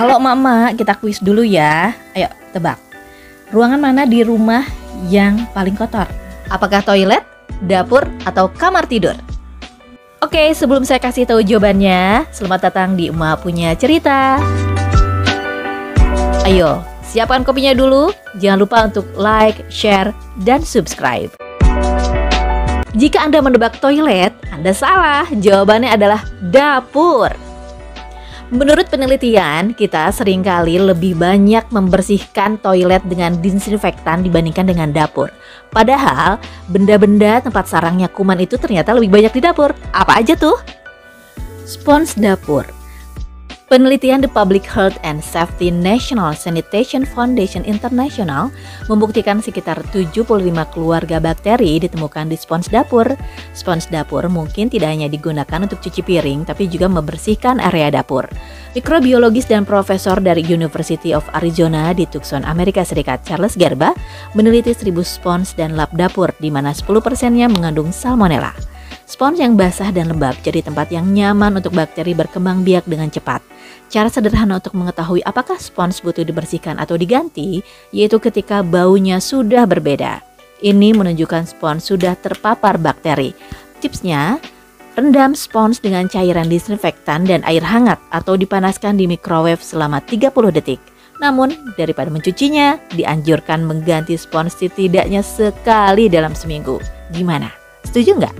Kalau emak-emak, kita kuis dulu ya. Ayo tebak. Ruangan mana di rumah yang paling kotor? Apakah toilet, dapur, atau kamar tidur? Oke, sebelum saya kasih tahu jawabannya, selamat datang di Emak Punya Cerita. Ayo, siapkan kopinya dulu. Jangan lupa untuk like, share, dan subscribe. Jika Anda menebak toilet, Anda salah. Jawabannya adalah dapur. Menurut penelitian, kita seringkali lebih banyak membersihkan toilet dengan disinfektan dibandingkan dengan dapur. Padahal, benda-benda tempat sarangnya kuman itu ternyata lebih banyak di dapur. Apa aja tuh? Spons dapur. Penelitian The Public Health and Safety National Sanitation Foundation International membuktikan sekitar 75 keluarga bakteri ditemukan di spons dapur. Spons dapur mungkin tidak hanya digunakan untuk cuci piring, tapi juga membersihkan area dapur. Mikrobiologis dan profesor dari University of Arizona di Tucson, Amerika Serikat, Charles Gerba, meneliti 1000 spons dan lap dapur, di mana 10%-nya mengandung salmonella. Spons yang basah dan lembab jadi tempat yang nyaman untuk bakteri berkembang biak dengan cepat. Cara sederhana untuk mengetahui apakah spons butuh dibersihkan atau diganti, yaitu ketika baunya sudah berbeda. Ini menunjukkan spons sudah terpapar bakteri. Tipsnya, rendam spons dengan cairan disinfektan dan air hangat atau dipanaskan di microwave selama 30 detik. Namun, daripada mencucinya, dianjurkan mengganti spons setidaknya sekali dalam seminggu. Gimana? Setuju nggak?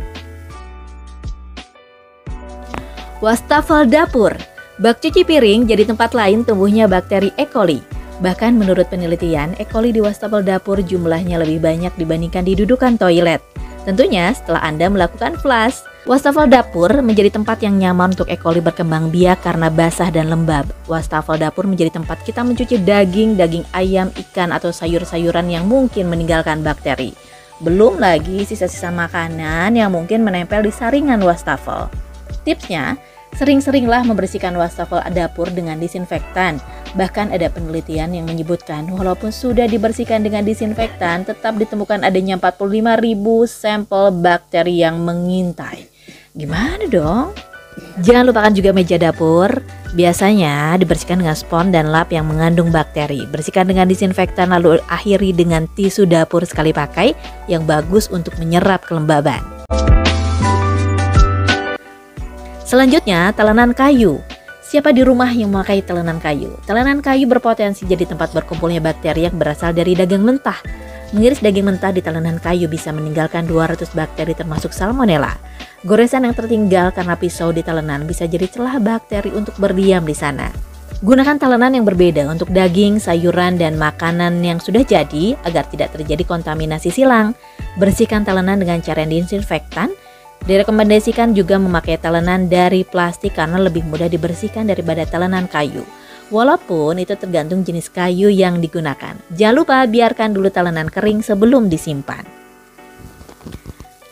Wastafel dapur. Bak cuci piring jadi tempat lain tumbuhnya bakteri E. coli. Bahkan menurut penelitian, E. coli di wastafel dapur jumlahnya lebih banyak dibandingkan di dudukan toilet. Tentunya setelah Anda melakukan flush, wastafel dapur menjadi tempat yang nyaman untuk E. coli berkembang biak karena basah dan lembab. Wastafel dapur menjadi tempat kita mencuci daging ayam, ikan, atau sayur-sayuran yang mungkin meninggalkan bakteri. Belum lagi sisa-sisa makanan yang mungkin menempel di saringan wastafel. Tipsnya, sering-seringlah membersihkan wastafel dapur dengan disinfektan. Bahkan ada penelitian yang menyebutkan walaupun sudah dibersihkan dengan disinfektan, tetap ditemukan adanya 45.000 sampel bakteri yang mengintai. Gimana dong? Jangan lupakan juga meja dapur. Biasanya dibersihkan dengan spons dan lap yang mengandung bakteri. Bersihkan dengan disinfektan lalu akhiri dengan tisu dapur sekali pakai yang bagus untuk menyerap kelembaban. Selanjutnya, talenan kayu. Siapa di rumah yang memakai talenan kayu? Talenan kayu berpotensi jadi tempat berkumpulnya bakteri yang berasal dari daging mentah. Mengiris daging mentah di talenan kayu bisa meninggalkan 200 bakteri termasuk salmonella. Goresan yang tertinggal karena pisau di talenan bisa jadi celah bakteri untuk berdiam di sana. Gunakan talenan yang berbeda untuk daging, sayuran, dan makanan yang sudah jadi agar tidak terjadi kontaminasi silang. Bersihkan talenan dengan cara disinfektan. Direkomendasikan juga memakai talenan dari plastik karena lebih mudah dibersihkan daripada talenan kayu. Walaupun itu tergantung jenis kayu yang digunakan. Jangan lupa biarkan dulu talenan kering sebelum disimpan.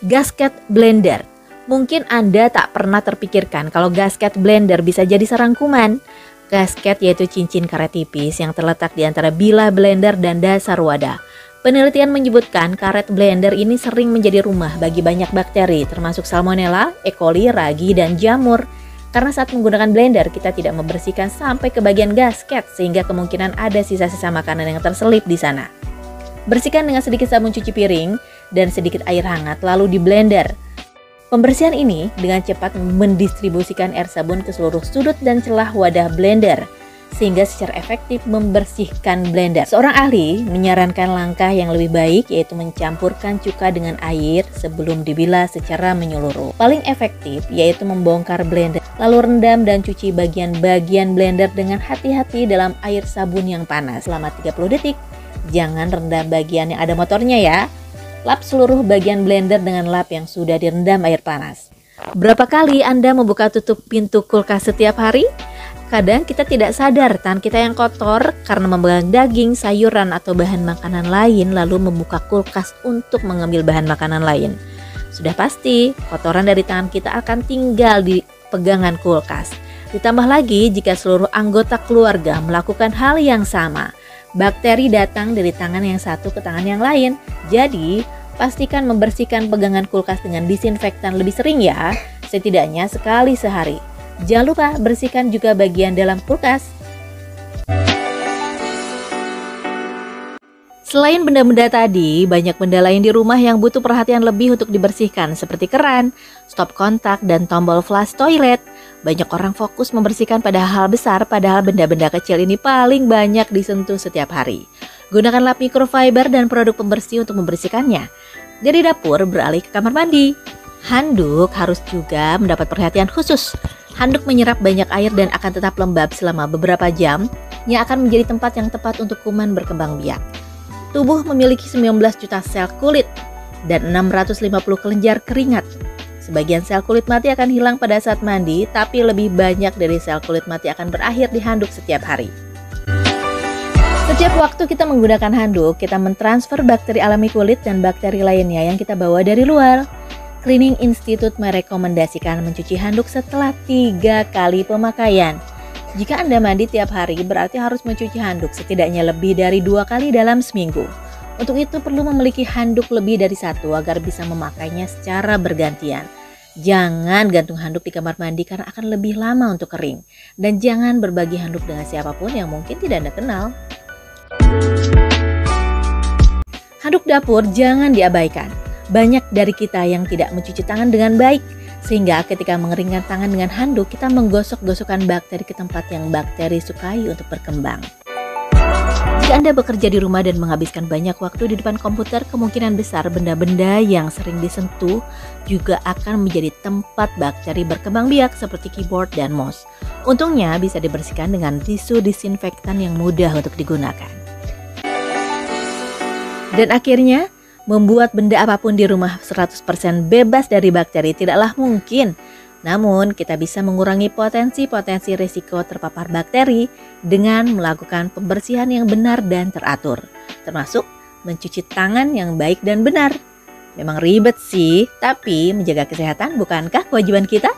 Gasket blender. Mungkin Anda tak pernah terpikirkan kalau gasket blender bisa jadi sarang kuman. Gasket yaitu cincin karet tipis yang terletak di antara bilah blender dan dasar wadah. Penelitian menyebutkan karet blender ini sering menjadi rumah bagi banyak bakteri termasuk salmonella, E. coli, ragi, dan jamur. Karena saat menggunakan blender kita tidak membersihkan sampai ke bagian gasket sehingga kemungkinan ada sisa-sisa makanan yang terselip di sana. Bersihkan dengan sedikit sabun cuci piring dan sedikit air hangat lalu di blender. Pembersihan ini dengan cepat mendistribusikan air sabun ke seluruh sudut dan celah wadah blender, sehingga secara efektif membersihkan blender. Seorang ahli menyarankan langkah yang lebih baik yaitu mencampurkan cuka dengan air sebelum dibilas secara menyeluruh. Paling efektif yaitu membongkar blender, lalu rendam dan cuci bagian-bagian blender dengan hati-hati dalam air sabun yang panas selama 30 detik. Jangan rendam bagian yang ada motornya ya. Lap seluruh bagian blender dengan lap yang sudah direndam air panas. Berapa kali Anda membuka tutup pintu kulkas setiap hari? Kadang kita tidak sadar tangan kita yang kotor karena memegang daging, sayuran, atau bahan makanan lain lalu membuka kulkas untuk mengambil bahan makanan lain. Sudah pasti kotoran dari tangan kita akan tinggal di pegangan kulkas. Ditambah lagi jika seluruh anggota keluarga melakukan hal yang sama. Bakteri datang dari tangan yang satu ke tangan yang lain. Jadi pastikan membersihkan pegangan kulkas dengan disinfektan lebih sering ya, setidaknya sekali sehari. Jangan lupa bersihkan juga bagian dalam kulkas. Selain benda-benda tadi, banyak benda lain di rumah yang butuh perhatian lebih untuk dibersihkan seperti keran, stop kontak, dan tombol flush toilet. Banyak orang fokus membersihkan pada hal besar, padahal benda-benda kecil ini paling banyak disentuh setiap hari. Gunakan lap microfiber dan produk pembersih untuk membersihkannya. Dari dapur beralih ke kamar mandi. Handuk harus juga mendapat perhatian khusus. Handuk menyerap banyak air dan akan tetap lembab selama beberapa jam, yang akan menjadi tempat yang tepat untuk kuman berkembang biak. Tubuh memiliki 19 juta sel kulit dan 650 kelenjar keringat. Sebagian sel kulit mati akan hilang pada saat mandi, tapi lebih banyak dari sel kulit mati akan berakhir di handuk setiap hari. Setiap waktu kita menggunakan handuk, kita mentransfer bakteri alami kulit dan bakteri lainnya yang kita bawa dari luar. Cleaning Institute merekomendasikan mencuci handuk setelah 3 kali pemakaian. Jika Anda mandi tiap hari, berarti harus mencuci handuk setidaknya lebih dari 2 kali dalam seminggu. Untuk itu perlu memiliki handuk lebih dari 1 agar bisa memakainya secara bergantian. Jangan gantung handuk di kamar mandi karena akan lebih lama untuk kering. Dan jangan berbagi handuk dengan siapapun yang mungkin tidak Anda kenal. Handuk dapur jangan diabaikan. Banyak dari kita yang tidak mencuci tangan dengan baik. Sehingga ketika mengeringkan tangan dengan handuk, kita menggosok-gosokkan bakteri ke tempat yang bakteri sukai untuk berkembang. Jika Anda bekerja di rumah dan menghabiskan banyak waktu di depan komputer, kemungkinan besar benda-benda yang sering disentuh juga akan menjadi tempat bakteri berkembang biak seperti keyboard dan mouse. Untungnya bisa dibersihkan dengan tisu disinfektan yang mudah untuk digunakan. Dan akhirnya, membuat benda apapun di rumah 100% bebas dari bakteri tidaklah mungkin. Namun, kita bisa mengurangi potensi-potensi risiko terpapar bakteri dengan melakukan pembersihan yang benar dan teratur, termasuk mencuci tangan yang baik dan benar. Memang ribet sih, tapi menjaga kesehatan bukankah kewajiban kita?